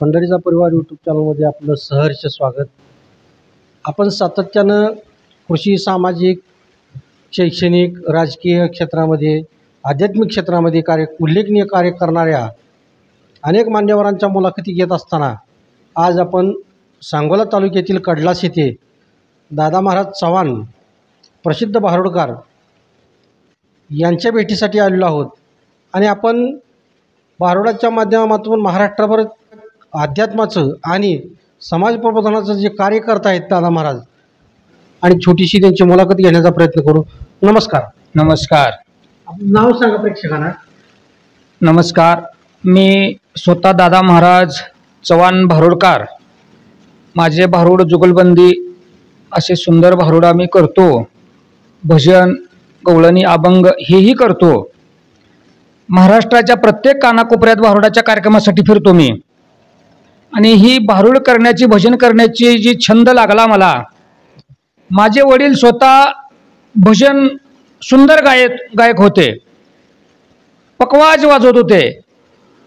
पंढरीचा परिवार यूट्यूब चॅनलमध्ये आपलं सहर्ष स्वागत. आपण सातत्यानं कृषी, सामाजिक, शैक्षणिक, राजकीय क्षेत्रामध्ये, आध्यात्मिक क्षेत्रामध्ये उल्लेखनीय कार्य करणाऱ्या अनेक मान्यवरांच्या मुलाखती घेत असताना आज आपण सांगोला तालुक्यातील कडलास येथे दादा महाराज चव्हाण, प्रसिद्ध भारुडकार यांच्या भेटीसाठी आलेलो आहोत. आणि आपण भारुडाच्या माध्यमातून महाराष्ट्रभर अध्यात्माचं आणि समाज प्रबोधनाचं जे कार्य करत आहेत दादा महाराज, आणि छोटीशी त्यांची मुलाखत घेण्याचा प्रयत्न करू. नमस्कार. नमस्कार. आपलं नाव सांगा प्रेक्षकांना. नमस्कार. मी स्वतः दादा महाराज चव्हाण भारुडकार. माझे भारुड जुगलबंदी असे सुंदर भारुड आम्ही करतो. भजन, गवळणी, अभंग हेही करतो. महाराष्ट्राच्या प्रत्येक कानाकोपऱ्यात भारुडाच्या कार्यक्रमासाठी फिरतो मी. आणि ही भारुड करण्याची, भजन करण्याची जी छंद लागला मला, माझे वडील स्वतः भजन सुंदर गायक होते. पकवाज वाजवत होते.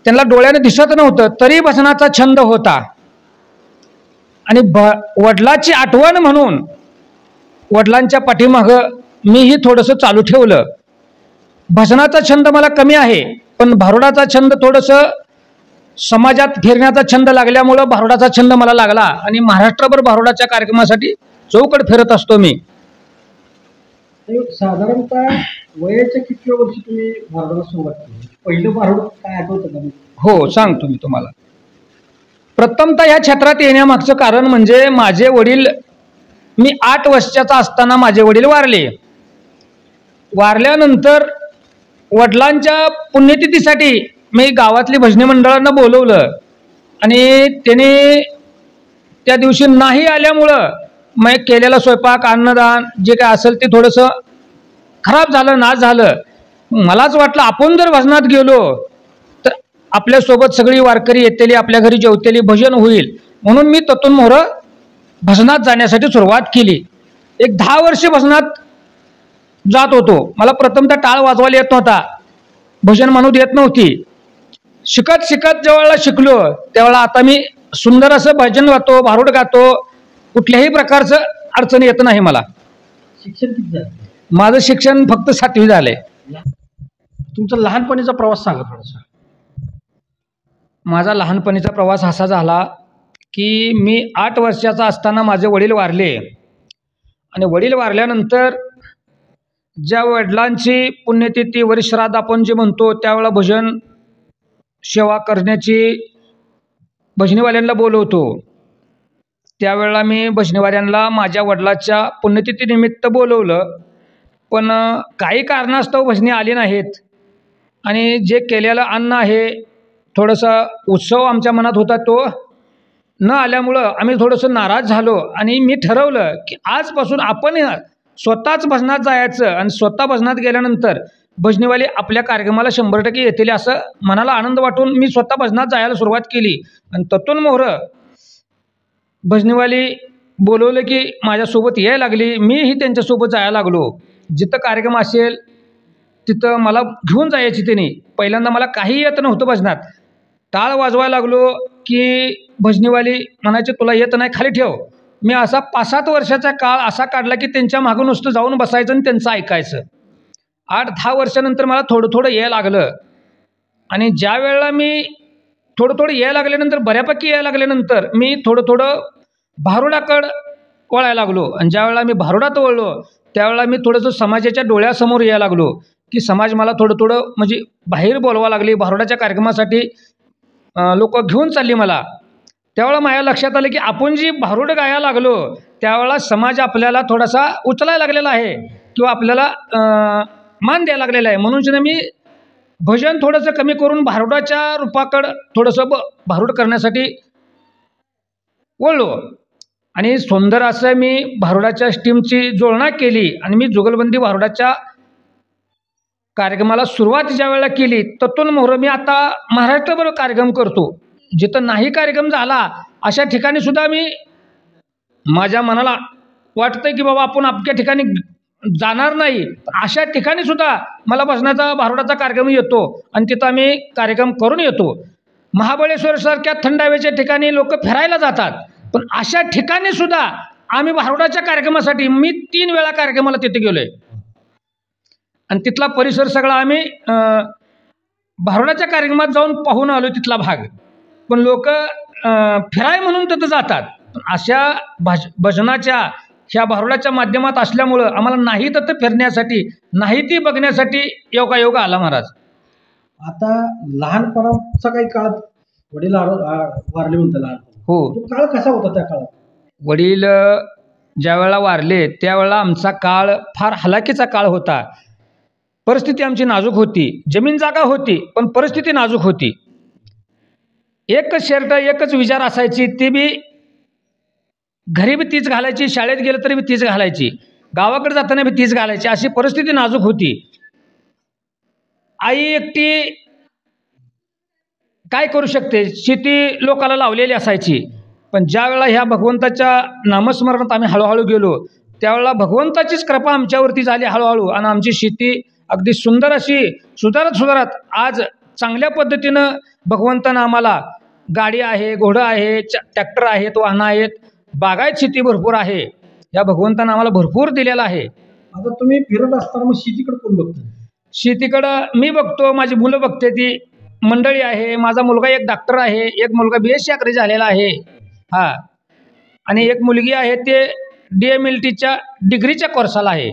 त्यांना डोळ्याने दिसत नव्हतं तरी भजनाचा छंद होता. आणि वडिलांची आठवण म्हणून वडिलांच्या पाठीमागं मीही थोडंसं चालू ठेवलं. भजनाचा छंद मला कमी आहे, पण भारुडाचा छंद, थोडंसं समाजात फिरण्याचा छंद लागल्यामुळं भारुडाचा छंद मला लागला. आणि महाराष्ट्रभर भारुडाच्या कार्यक्रमासाठी चौकड फिरत असतो मी. साधारणतः वयाच्या कितव्या वर्षी तुम्ही भारुडाला सुरुवात केली? पहिलं भारुड काय आठवतं का? हो, सांगतो मी तुम्हाला. प्रथमतः ह्या क्षेत्रात येण्यामागचं कारण म्हणजे माझे वडील, मी 8 वर्षाचा असताना माझे वडील वारले. वारल्यानंतर वडिलांच्या पुण्यतिथीसाठी मी गावातली भजनी मंडळांना बोलवलं. आणि त्याने त्या दिवशी नाही आल्यामुळं मग केलेला स्वयंपाक, अन्नदान जे काय असेल ते थोडंसं खराब झालं, नाश झालं. मलाच वाटलं आपण जर भजनात गेलो तर आपल्यासोबत सगळी वारकरी येतेली, आपल्या घरी जेवतेली, भजन होईल. म्हणून मी ततून मोहरं भजनात जाण्यासाठी सुरुवात केली. एक 10 वर्ष भजनात जात होतो. मला प्रथमतः टाळ वाजवायला येत नव्हता, भजन म्हणून येत नव्हती. शिकत शिकत जेव्हा शिकलो त्यावेळेला आता मी सुंदर असं भजन गातो, भारुड गातो. कुठल्याही प्रकारचं अडचण येत नाही मला. शिक्षण किती झालं? माझं शिक्षण फक्त 7वी झालंय. तुमचा लहानपणीचा प्रवास सांगा थोडासा. माझा लहानपणीचा प्रवास असा झाला की मी 8 वर्षाचा असताना माझे वडील वारले. आणि वडील वारल्यानंतर ज्या वडिलांची पुण्यतिथी, वरिश्राद्ध आपण जे म्हणतो, त्यावेळेला भजन सेवा करण्याची भजनीवाल्यांना बोलवतो. त्यावेळेला मी भजनीवाल्यांना माझ्या वडिलाच्या पुण्यतिथीनिमित्त बोलवलं. पण काही कारणास्तव भजनी आली नाहीत. आणि जे केलेलं अन्न आहे, थोडंसं उत्सव आमच्या मनात होता, तो न आल्यामुळं आम्ही थोडंसं नाराज झालो. आणि मी ठरवलं की आजपासून आपण स्वतःच भजनात जायचं. आणि स्वतः भजनात गेल्यानंतर भजनीवाले आपल्या कार्यक्रमाला 100% येतील असं मनाला आनंद वाटून मी स्वतः भजनात जायला सुरुवात केली. आणि ततून मोहरं भजनीवाली बोलवलं की माझ्यासोबत यायला लागली. मीही त्यांच्यासोबत जायला लागलो. जिथं कार्यक्रम असेल तिथं मला घेऊन जायची त्यांनी. पहिल्यांदा मला काही येत नव्हतं भजनात. टाळ वाजवायला लागलो की भजनीवाली म्हणायचे, तुला येत नाही, खाली ठेव. मी असा 5-7 वर्षाचा काळ असा काढला की त्यांच्या मागं नुसतं जाऊन बसायचं आणि त्यांचं ऐकायचं. 8-10 वर्षानंतर मला थोडं थोडं यायला लागलं. आणि ज्या वेळेला मी थोडं थोडं यायला लागल्यानंतर, बऱ्यापैकी यायला लागल्यानंतर, मी थोडं थोडं भारुडाकडं वळायला लागलो. आणि ज्या वेळेला मी भारुडात वळलो त्यावेळेला मी थोडंसं समाजाच्या डोळ्यासमोर यायला लागलो की समाज मला थोडं थोडं म्हणजे बाहेर बोलवा लागली. भारुडाच्या कार्यक्रमासाठी लोक घेऊन चालली मला. त्यावेळेला माझ्या लक्षात आलं की आपण जी भारुड गायला लागलो त्यावेळेला समाज आपल्याला थोडासा उचलायला लागलेला आहे किंवा आपल्याला मान द्यायला लागलेला आहे. म्हणून मी भजन थोडंसं कमी करून भारुडाच्या रूपाकडं थोडंसं भारुड करण्यासाठी वळलो. आणि सुंदर असं मी भारुडाच्या स्टीमची जुळणा केली. आणि मी जुगलबंदी भारुडाच्या कार्यक्रमाला सुरुवात ज्या वेळेला केली ततून मोहरं मी आता महाराष्ट्रभर कार्यक्रम करतो. जिथं नाही कार्यक्रम झाला अशा ठिकाणी सुद्धा मी, माझ्या मनाला वाटतंय की बाबा आपण आपल्या ठिकाणी जाणार नाही, अशा ठिकाणी सुद्धा मला भजनाचा, भारुडाचा कार्यक्रम येतो आणि तिथं आम्ही कार्यक्रम करून येतो. महाबळेश्वरसारख्या थंड हवेच्या ठिकाणी लोक फिरायला जातात, पण अशा ठिकाणी सुद्धा आम्ही भारुडाच्या कार्यक्रमासाठी मी 3 वेळा कार्यक्रमाला तिथे गेलो आहे आणि तिथला परिसर सगळा आम्ही भारुडाच्या कार्यक्रमात जाऊन पाहून आलो तिथला भाग. पण लोक फिराय म्हणून तिथं जातात. पण अशा भजनाच्या ह्या भारुडाच्या माध्यमात असल्यामुळं आम्हाला नाही तिथं फिरण्यासाठी, नाही ती बघण्यासाठी योगायोग आला महाराज. आता लहानपणाचा काही काळ वडील वारले म्हणतात लहानपणी, हो, तो काळ कसा होता त्या काळात? वडील ज्यावेळेला वारले त्यावेळेला आमचा काळ फार हलाखीचा काळ होता. परिस्थिती आमची नाजूक होती, जमीन जागा होती पण परिस्थिती नाजूक होती. एकच शर्ट एकच विचार असायची, ती बी घरी बी तीच घालायची, शाळेत गेलं तरी बी तीच घालायची, गावाकडे जाताना बी तीच घालायची, अशी परिस्थिती नाजूक होती. आई एकटी काय करू शकते, शेती लोकाला लावलेली असायची. पण ज्या वेळेला ह्या भगवंताच्या नामस्मरणात आम्ही हळूहळू गेलो त्यावेळेला भगवंताचीच कृपा आमच्यावरती झाली हळूहळू, आणि आमची शेती अगदी सुंदर अशी सुधारत आज चांगल्या पद्धतीनं भगवंतानं आम्हाला गाडी आहे, घोडं आहे, ट्रॅक्टर आहेत, वाहनं आहेत, बागायत शेती भरपूर आहे. या भगवंतानं आम्हाला भरपूर दिलेलं आहे. आता तुम्ही फिरत असताना मग शेतीकडे कोण बघतं? शेतीकडं मी बघतो, माझी मुलं बघते, ती मंडळी आहे. माझा मुलगा एक डॉक्टर आहे, एक मुलगा BSc अग्री झालेला आहे, हा, आणि एक मुलगी आहे ते DMLTच्या डिग्रीच्या कोर्साला आहे.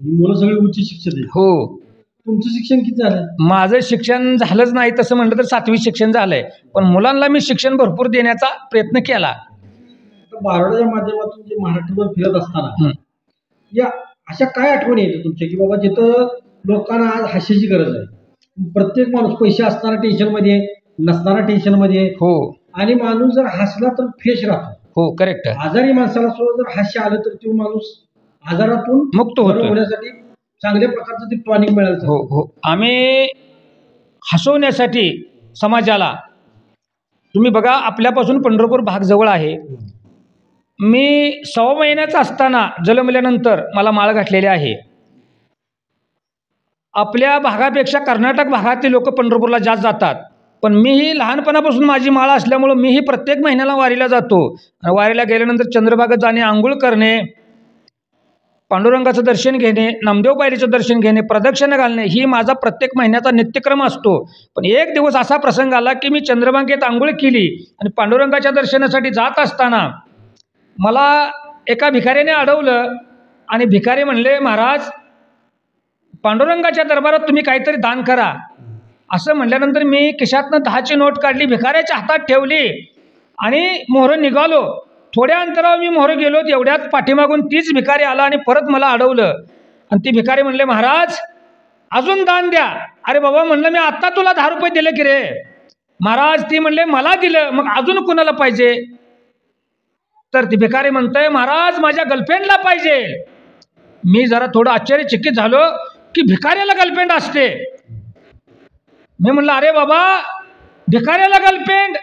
मुलं सगळे उच्च शिक्षित आहेत. हो. तुमचं शिक्षण किती झालं? माझं शिक्षण झालंच नाही तसं म्हटलं तर 7वी शिक्षण झालंय, पण मुलांना मी शिक्षण भरपूर देण्याचा प्रयत्न केला. भारुडाच्या माध्यमातून जे महाराष्ट्रभर फिरत असताना या अशा काय आठवणी येतात तुमच्या, की बाबा जिथं लोकांना आज हास्याची गरज आहे? प्रत्येक माणूस पैसे असणारा टेन्शन मध्ये, नसणारा टेन्शन मध्ये, हो, आणि माणूस जर हसला तर फ्रेश राहतो. हो, करेक्ट. आजारी माणसाला सुद्धा जर हास्य आलं तर तो माणूस आजारातून मुक्त होण्यासाठी चांगल्या प्रकारचं ते टॉनिक मिळालं. हो हो, आम्ही हसवण्यासाठी समाजाला, तुम्ही बघा आपल्यापासून पंढरपूर भाग जवळ आहे. मी 6 महिन्याचा असताना जन्मल्यानंतर मला माळ घातलेली आहे. आपल्या भागापेक्षा कर्नाटक भागातील लोक पंढरपूरला जास्त जातात, पण मीही लहानपणापासून माझी माळ असल्यामुळं मीही प्रत्येक महिन्याला वारीला जातो. वारीला गेल्यानंतर चंद्रभागेत जाणे, आंघोळ करणे, पांडुरंगाचं दर्शन घेणे, नामदेव पायरीचं दर्शन घेणे, प्रदक्षिणा घालणे, ही माझा प्रत्येक महिन्याचा नित्यक्रम असतो. पण एक दिवस असा प्रसंग आला की मी चंद्रभागेत आंघोळ केली आणि पांडुरंगाच्या दर्शनासाठी जात असताना मला एका भिकाऱ्याने अडवलं आणि भिकारी म्हणले, महाराज पांडुरंगाच्या दरबारात तुम्ही काहीतरी दान करा. असं म्हटल्यानंतर मी खिशातनं 10ची नोट काढली, भिकाऱ्याच्या हातात ठेवली आणि मोहरं निघालो. थोड्या अंतरावर मी मोहरं गेलो, एवढ्यात पाठीमागून तीच भिकारी आला आणि परत मला अडवलं आणि ती भिकारी म्हणले, महाराज अजून दान द्या. अरे बाबा म्हणलं, मी आत्ता तुला 10 रुपये दिले की रे. महाराज ती म्हणले, मला दिलं, मग अजून कुणाला पाहिजे? तर ती भिकारी म्हणतोय, महाराज माझ्या गर्लफ्रेंडला पाहिजे. मी जरा थोडं आश्चर्यचकित झालो की भिकाऱ्याला गर्लफ्रेंड असते. मी म्हणलं, अरे बाबा भिकाऱ्याला गर्लफ्रेंड?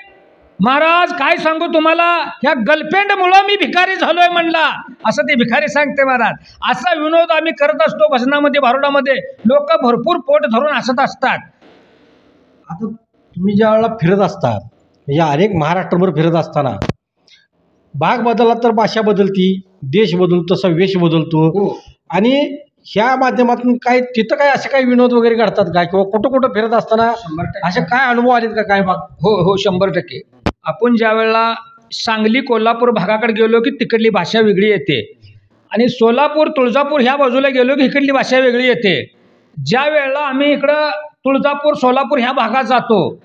महाराज काय सांगू तुम्हाला, ह्या गर्लफ्रेंडमुळं मी भिकारी झालोय म्हणला, असं ते भिकारी सांगते महाराज. असा विनोद आम्ही करत असतो भजनामध्ये, भारुडामध्ये. लोक भरपूर पोट धरून हसत असतात. आता तुम्ही ज्या वेळेला फिरत असता, म्हणजे अनेक महाराष्ट्रभर फिरत असताना भाग बदलला तर भाषा बदलती, देश बदलतो, तसा वेश बदलतो. आणि ह्या माध्यमातून काय तिथं काय असे काही विनोद वगैरे घडतात का, किंवा कुठं कुठं फिरत असताना असे काय अनुभव आलेत का काय भाग? हो हो, 100%. आपण ज्या वेळेला सांगली कोल्हापूर भागाकडे गेलो की तिकडली भाषा वेगळी येते, आणि सोलापूर तुळजापूर ह्या बाजूला गेलो की इकडली भाषा वेगळी येते. ज्या वेळेला आम्ही इकडं तुळजापूर सोलापूर ह्या भागात जातो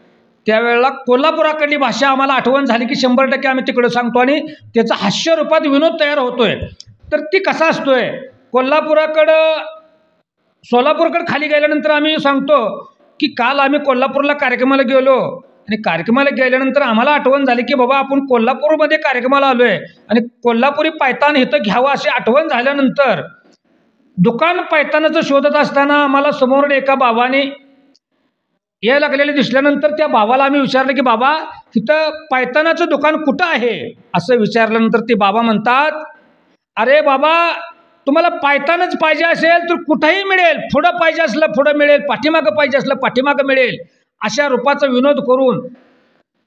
त्यावेळेला कोल्हापुराकडली भाषा आम्हाला आठवण झाली की 100% आम्ही तिकडं सांगतो आणि त्याचा हास्य रूपात विनोद तयार होतोय. तर ती कसा असतोय, कोल्हापुराकडं सोलापूरकडं खाली गेल्यानंतर आम्ही सांगतो की काल आम्ही कोल्हापूरला कार्यक्रमाला गेलो आणि कार्यक्रमाला गेल्यानंतर आम्हाला आठवण झाली की बाबा आपण कोल्हापूरमध्ये कार्यक्रमाला आलो आहे आणि कोल्हापुरी पायतान इथं घ्यावं अशी आठवण झाल्यानंतर दुकान पायतानाचं शोधत असताना आम्हाला समोर एका बाबाने यायला लागलेले दिसल्यानंतर त्या बाबाला आम्ही विचारलं की बाबा तिथं पायतानाचं दुकान कुठं आहे असं विचारल्यानंतर ते बाबा म्हणतात, अरे बाबा तुम्हाला पायतानच पाहिजे असेल तर कुठंही मिळेल, पुढं पाहिजे असलं पुढं मिळेल, पाठीमागं पाहिजे असलं पाठीमागं मिळेल, अशा रूपाचा विनोद करून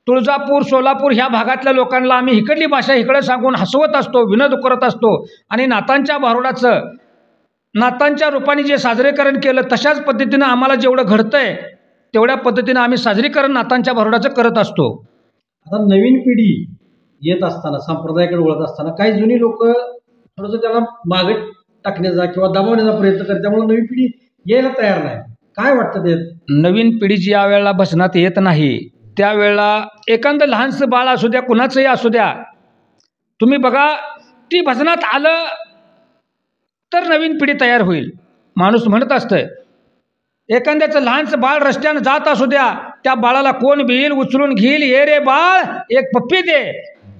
तुळजापूर सोलापूर ह्या भागातल्या लोकांना आम्ही इकडली भाषा इकडे सांगून हसवत असतो, विनोद करत असतो आणि नातांच्या भारुडाचं नातांच्या रूपाने जे साजरीकरण केलं तशाच पद्धतीनं आम्हाला जेवढं घडतंय तेवढ्या पद्धतीनं आम्ही साजरीकरण नातांच्या भारुडाचं करत असतो. आता नवीन पिढी येत असताना संप्रदायाकडे वळत असताना काही जुनी लोक थोडंसं त्याला मागे टाकण्याचा किंवा दबावण्याचा प्रयत्न करतात, त्यामुळे नवी पिढी यायला तयार नाही. काय वाटतं ते? नवीन पिढी ज्या वेळेला भजनात येत नाही त्यावेळेला एखादं लहानसं बाळ असू द्या, कुणाचंही असू द्या, तुम्ही बघा ती भजनात आलं तर नवीन पिढी तयार होईल. माणूस म्हणत असतंय एखाद्याचं लहानसं बाळ रस्त्यानं जात असू द्या, त्या बाळाला कोण भिईल उचलून घेईल, ये रे बाळ एक पप्पी दे.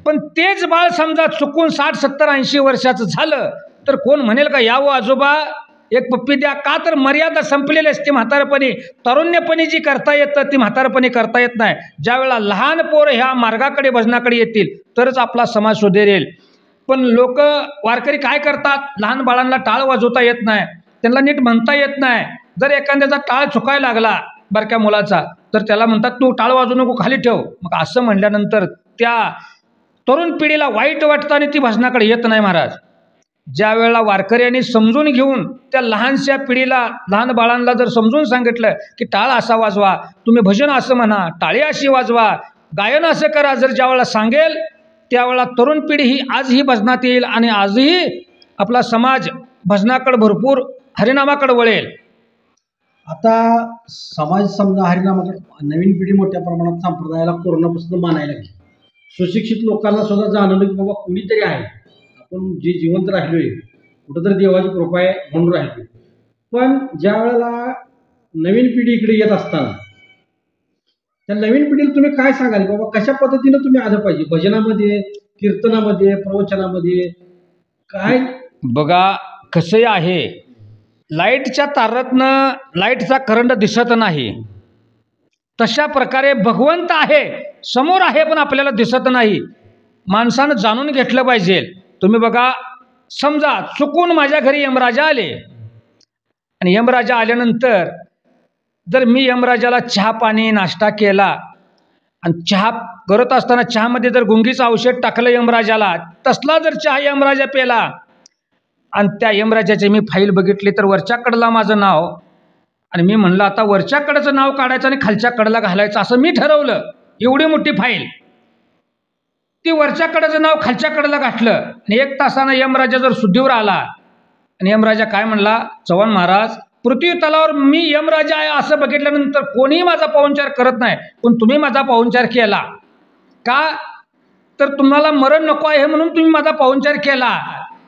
पण तेच बाळ समजा चुकून 60 70 80 वर्षाचं झालं तर कोण म्हणेल का यावं आजोबा एक पप्पी द्या? का तर मर्यादा संपलेली असते म्हातारपणी. तरुण्यपणी जी करता येतं ती म्हातारपणी करता येत नाही. ज्या वेळेला लहान पोरं ह्या मार्गाकडे भजनाकडे येतील तरच आपला समाज सुधारेल. पण लोक वारकरी काय करतात, लहान बाळांना टाळ वाजवता येत नाही, त्यांना नीट म्हणता येत नाही. जर एखाद्याचा टाळ चुकायला लागला बारक्या मुलाचा तर त्याला म्हणतात तू टाळ वाजवू नको, खाली ठेव. मग असं म्हणल्यानंतर त्या तरुण पिढीला वाईट वाटतं आणि ती भजनाकडे येत नाही महाराज. ज्या वेळेला वारकऱ्यांनी समजून घेऊन त्या लहानशा पिढीला लहान बाळांना जर समजून सांगितलं की टाळ असा वाजवा, तुम्ही भजन असं म्हणा, टाळी अशी वाजवा, गायन असं करा, जर ज्या वेळेला सांगेल त्यावेळेला तरुण पिढी ही आजही भजनात येईल आणि आजही आपला समाज भजनाकडे भरपूर हरिनामाकडे वळेल. आता समाज समजा हरिनामाकडे, नवीन पिढी मोठ्या प्रमाणात संप्रदायाला कोरोनापासून मानायला लागली. सुशिक्षित लोकांना सुद्धा जाणवलं की बाबा कुणीतरी आहे, आपण जे जिवंत राहिलोय कुठंतरी देवाची कृपा आहे म्हणून राहिलोय. पण ज्या वेळेला नवीन पिढी इकडे येत असताना त्या नवीन पिढीला तुम्ही काय सांगाल बाबा कशा पद्धतीनं तुम्ही आलं पाहिजे भजनामध्ये, कीर्तनामध्ये, प्रवचनामध्ये काय? बघा कसं आहे, लाईटच्या तारातनं लाईटचा करंट दिसत नाही, तशा प्रकारे भगवंत आहे, समोर आहे पण आपल्याला दिसत नाही. माणसानं जाणून घेतलं पाहिजे. तुम्ही बघा समजा चुकून माझ्या घरी यमराजा आले आणि यमराजा आल्यानंतर जर मी यमराजाला चहा पाणी नाश्ता केला आणि चहा करत असताना चहामध्ये जर गुंगीचं औषध टाकलं यमराजाला, तसला जर चहा यमराजा पेला आणि त्या यमराजाची मी फाईल बघितली तर वरच्या कडेला माझं नाव आणि मी म्हणलं आता वरच्या कडेचं नाव काढायचं आणि खालच्या कडेला घालायचं असं मी ठरवलं. एवढी मोठी फाईल ती वरच्या कडेचं नाव खालच्या कडेला घातलं आणि 1 तासानं यमराजा जर शुद्धीवर आला आणि यमराजा काय म्हणला, चव्हाण महाराज पृथ्वी तलावर मी यमराजा आहे असं बघितल्यानंतर कोणीही माझा पाहुणचार करत नाही, पण तुम्ही माझा पाहुणचार केला का? तर तुम्हाला मरण नको आहे म्हणून तुम्ही माझा पाहुणचार केला.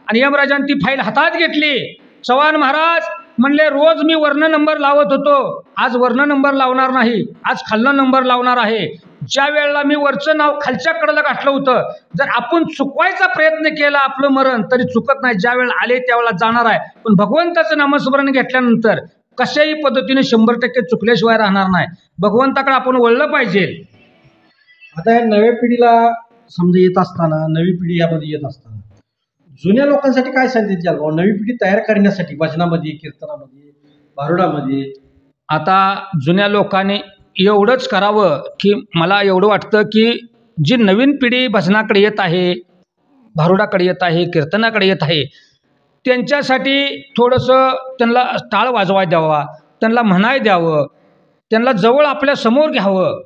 आणि यमराजाने ती फाईल हातात घेतली. चव्हाण महाराज म्हणले रोज मी वर्ण नंबर लावत होतो, आज वर्ण नंबर लावणार नाही, आज खालनं नंबर लावणार आहे. ज्या वेळेला मी वरचं नाव खालच्या कडेला घातलं होतं, जर आपण चुकवायचा प्रयत्न केला आपलं मरण तरी चुकत नाही. ज्या वेळेला आले त्यावेळेला जाणार आहे, पण भगवंताचं नामस्मरण घेतल्यानंतर कशाही पद्धतीने 100% चुकल्याशिवाय राहणार नाही. भगवंताकडे आपण वळलं पाहिजे. आता या नव्या पिढीला समजा येत असताना, नवी पिढी यामध्ये येत असताना जुन्या लोकांसाठी काय संदेश द्याल नवी पिढी तयार करण्यासाठी भजनामध्ये, कीर्तनामध्ये, भारुडामध्ये? आता जुन्या लोकांनी एवढंच करावं की मला एवढं वाटतं की जी नवीन पिढी भजनाकडे येत आहे, भारुडाकडे येत आहे, कीर्तनाकडे येत आहे, त्यांच्यासाठी थोडंसं त्यांना टाळ वाजवाय द्यावा, त्यांना म्हणाय द्यावं, त्यांना जवळ आपल्या समोर घ्यावं.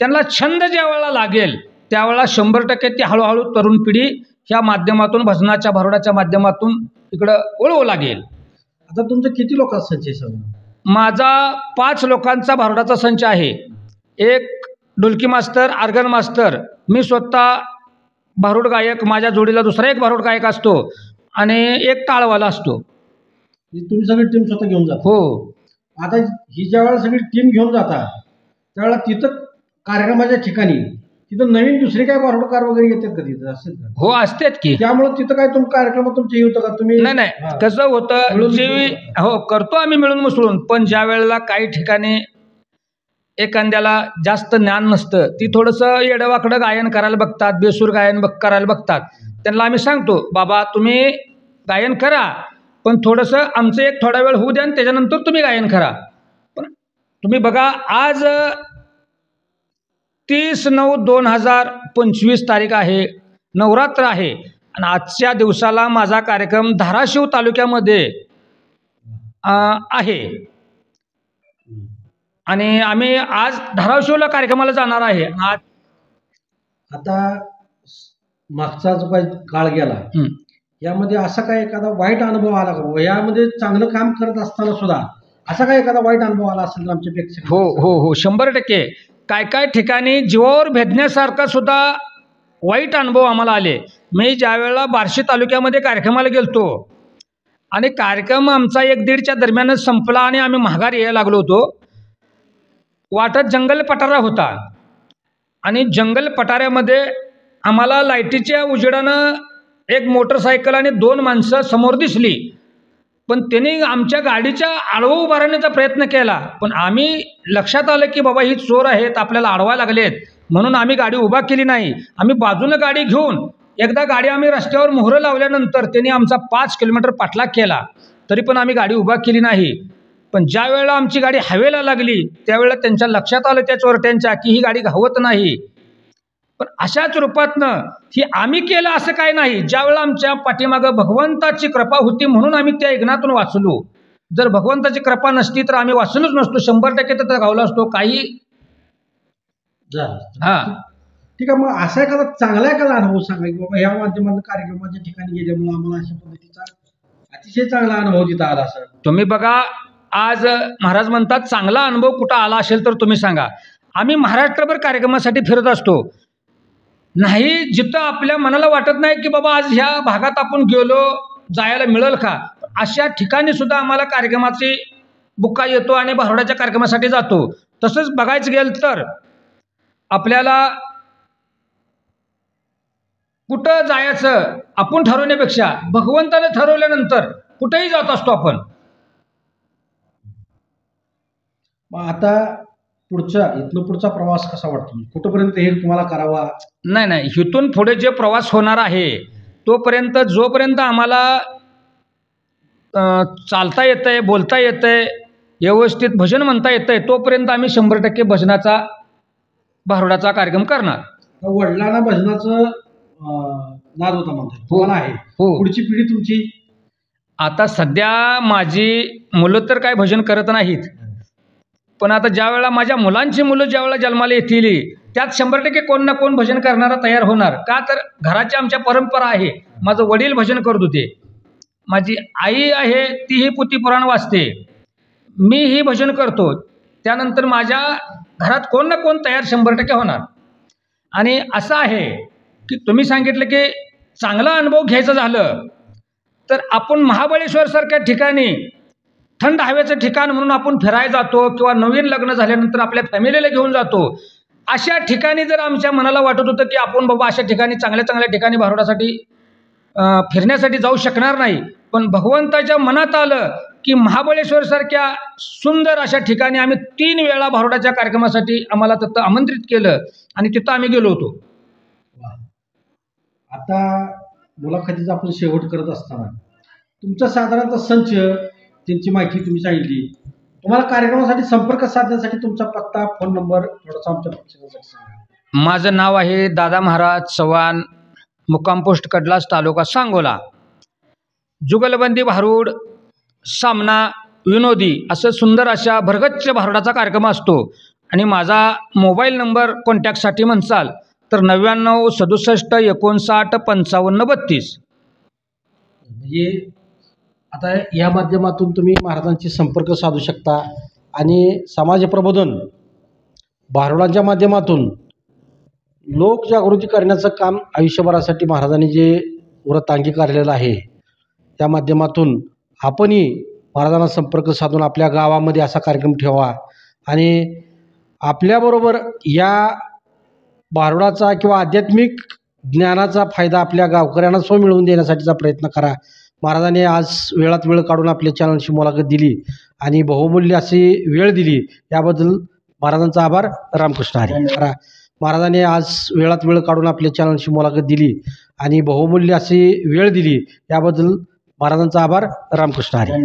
त्यांना छंद ज्या वेळेला लागेल त्यावेळेला 100% ती हळूहळू तरुण पिढी ह्या माध्यमातून भजनाच्या भारुडाच्या माध्यमातून इकडं वळवू लागेल. आता तुमचं किती लोकांचा संच आहे सर? माझा 5 लोकांचा भारुडाचा संच आहे. एक ढोलकी मास्तर, ऑर्गन मास्तर, मी स्वतः भारुड गायक, माझ्या जोडीला दुसरा एक भारुड गायक असतो आणि एक टाळवाला असतो. तुम्ही सगळी टीम स्वतः घेऊन जाता? हो. आता ही ज्या वेळेला सगळी टीम घेऊन जाता त्यावेळेला तिथं कार्यक्रमाच्या ठिकाणी तिथं नवीन दुसरे काय भारुडकार वगैरे येतात का तिथं? असेल का? हो असतात की. त्यामुळे तिथं काय कार्यक्रम तुमचे होतं का तुम्ही? नाही कसं होतं जेवी हो करतो आम्ही मिळून मिसळून, पण ज्या वेळेला काही ठिकाणी एखाद्याला जास्त ज्ञान नसतं, ती थोडंसं येडवाकडं गायन करायला बघतात, बेसूर गायन करायला बघतात. त्यांना आम्ही सांगतो बाबा तुम्ही गायन करा, पण थोडंसं आमचं एक थोडा वेळ होऊ द्या आणि त्याच्यानंतर तुम्ही गायन करा. पण तुम्ही बघा आज 30/9/2025 तारीख आहे, नवरात्र आहे आणि आजच्या दिवसाला माझा कार्यक्रम धाराशिव तालुक्यामध्ये आहे आणि आम्ही आज धाराशिवला कार्यक्रमाला जाणार आहे. आज आता मागचा जो काही काळ गेला यामध्ये असा काय एखादा वाईट अनुभव आला का? यामध्ये चांगलं काम करत असताना सुद्धा असा काय एखादा वाईट अनुभव आला असेल आमच्या प्रेक्षक? हो हो हो 100%. काय काय ठिकाणी जीवावर भेदण्यासारखा सुद्धा वाईट अनुभव आम्हाला आले. मी ज्यावेळेला बार्शी तालुक्यामध्ये कार्यक्रमाला गेलतो आणि कार्यक्रम आमचा 1-1:30च्या दरम्यानच संपला आणि आम्ही माघारी यायला लागलो होतो. वाटत जंगल पठारा होता आणि जंगल पठाऱ्यामध्ये आम्हाला लाईटीच्या उजेडानं एक मोटरसायकल आणि 2 माणसं समोर दिसली, पण त्यांनी आमच्या गाडीच्या आडवं उभा राहण्याचा प्रयत्न केला. पण आम्ही लक्षात आलं की बाबा ही चोर आहेत, आपल्याला अडवायला लागलेत, म्हणून आम्ही गाडी उभा केली नाही. आम्ही बाजूनं गाडी घेऊन एकदा गाडी आम्ही रस्त्यावर मोहरं लावल्यानंतर त्यांनी आमचा 5 किलोमीटर पाठलाग केला, तरी पण आम्ही गाडी उभा केली नाही. पण ज्या वेळेला आमची गाडी हवेला लागली त्यावेळेला त्यांच्या लक्षात आलं त्या चोरट्यांच्या की ही गाडी घावत नाही. पण अशाच रूपातनं ही आम्ही केलं असं काय नाही. ज्यावेळेला आमच्या पाठीमागं भगवंताची कृपा होती म्हणून आम्ही त्या यज्ञातून वाचलो. जर भगवंताची कृपा नसती तर आम्ही वाचलोच नसतो, 100% तर गावला असतो काही झालं. हां. ठीक आहे, मग असा एखादा अनुभव सांगा की बाबा ह्या माध्यमातून कार्यक्रमाच्या ठिकाणी गेल्यामुळे आम्हाला अशा पद्धतीचा अतिशय चांगला अनुभव तिथं आला असेल. तुम्ही बघा, आज महाराज म्हणतात चांगला अनुभव कुठं आला असेल तर तुम्ही सांगा. आम्ही महाराष्ट्रभर कार्यक्रमासाठी फिरत असतो. नाही जिथं आपल्या मनाला वाटत नाही की बाबा आज ह्या भागात आपण गेलो जायला मिळेल का, अशा ठिकाणी सुद्धा आम्हाला कार्यक्रमाची बुक्का येतो आणि भारुडाच्या कार्यक्रमासाठी जातो. तसंच बघायचं गेलं तर आपल्याला कुठं जायचं आपण ठरवण्यापेक्षा भगवंताने ठरवल्यानंतर कुठेही जात असतो आपण. मग आता इथनं पुढचा प्रवास कसा वाटतो? कुठंपर्यंत हे तुम्हाला करावा? नाही, इथून पुढे जे प्रवास होणार आहे तोपर्यंत जोपर्यंत आम्हाला चालता येतंय, बोलता येतंय, व्यवस्थित भजन म्हणता येतंय, तोपर्यंत आम्ही 100% भजनाचा भारुडाचा कार्यक्रम करणार. वडिलांना भजनाचं नाद होता म्हणतात, तुम्हाला आहे. हो. पुढची पिढी तुमची? आता सध्या माझी मुलं तर काय भजन करत नाहीत, पण आता ज्या वेळेला माझ्या मुलांची मुलं ज्या वेळेला जन्माला येतील त्यात 100% कोण ना कोण भजन करणारा तयार होणार. का तर घराची आमच्या परंपरा आहे. माझं वडील भजन करत होते, माझी आई आहे तीही पुती पुराण वाचते, मीही भजन करतो. त्यानंतर माझ्या घरात कोण ना कोण तयार 100% होणार. आणि असं आहे की तुम्ही सांगितलं की चांगला अनुभव घ्यायचं झालं तर आपण महाबळेश्वरसारख्या ठिकाणी थंड हवेचं ठिकाण म्हणून आपण फिरायला जातो किंवा नवीन लग्न झाल्यानंतर आपल्या फॅमिलीला घेऊन जातो. अशा ठिकाणी जर आमच्या मनाला वाटत होतं की आपण बाबा अशा ठिकाणी चांगल्या ठिकाणी भारुडासाठी फिरण्यासाठी जाऊ शकणार नाही, पण भगवंताच्या मनात आलं की महाबळेश्वरसारख्या सुंदर अशा ठिकाणी आम्ही 3 वेळा भारुडाच्या कार्यक्रमासाठी आम्हाला तिथं आमंत्रित केलं आणि तिथं आम्ही गेलो होतो. आता मुलाखतीचा आपण शेवट करत असताना तुमचा साधारणतः संच, त्यांची माहिती तुम्ही सांगितली. तुम्हाला कार्यक्रमासाठी संपर्क साधण्यासाठी तुमचा पत्ता, फोन नंबर थोडासा आमच्या प्रेक्षकांसाठी सांगा. माझं नाव आहे दादा महाराज चव्हाण, मुक्काम पोस्ट कडलास, तालुका सांगोला. जुगलबंदी भारूड, सामना, विनोदी असं सुंदर अशा भरगच्च भारुडाचा कार्यक्रम असतो. आणि माझा मोबाईल नंबर कॉन्टॅक्टसाठी म्हणसाल तर 99 67 59 55 32. म्हणजे आता या माध्यमातून तुम्ही महाराजांशी संपर्क साधू शकता आणि समाज प्रबोधन भारुडांच्या माध्यमातून लोकजागृती करण्याचं काम आयुष्यभरासाठी महाराजांनी जे व्रत अंगीकारलेलं आहे त्या माध्यमातून आपणही महाराजांना संपर्क साधून आपल्या गावामध्ये असा कार्यक्रम ठेवा आणि आपल्याबरोबर या भारुडाचा किंवा आध्यात्मिक ज्ञानाचा फायदा आपल्या गावकऱ्यांना स्व मिळवून देण्यासाठीचा प्रयत्न करा. महाराजांनी आज वेळात वेळ काढून आपल्या चॅनलशी मुलाखत दिली आणि बहुमूल्य अशी वेळ दिली, याबद्दल महाराजांचा आभार. रामकृष्ण हरी. महाराजांनी आज वेळात वेळ काढून आपल्या चॅनलशी मुलाखत दिली आणि बहुमूल्य अशी वेळ दिली, याबद्दल महाराजांचा आभार. रामकृष्ण हरी.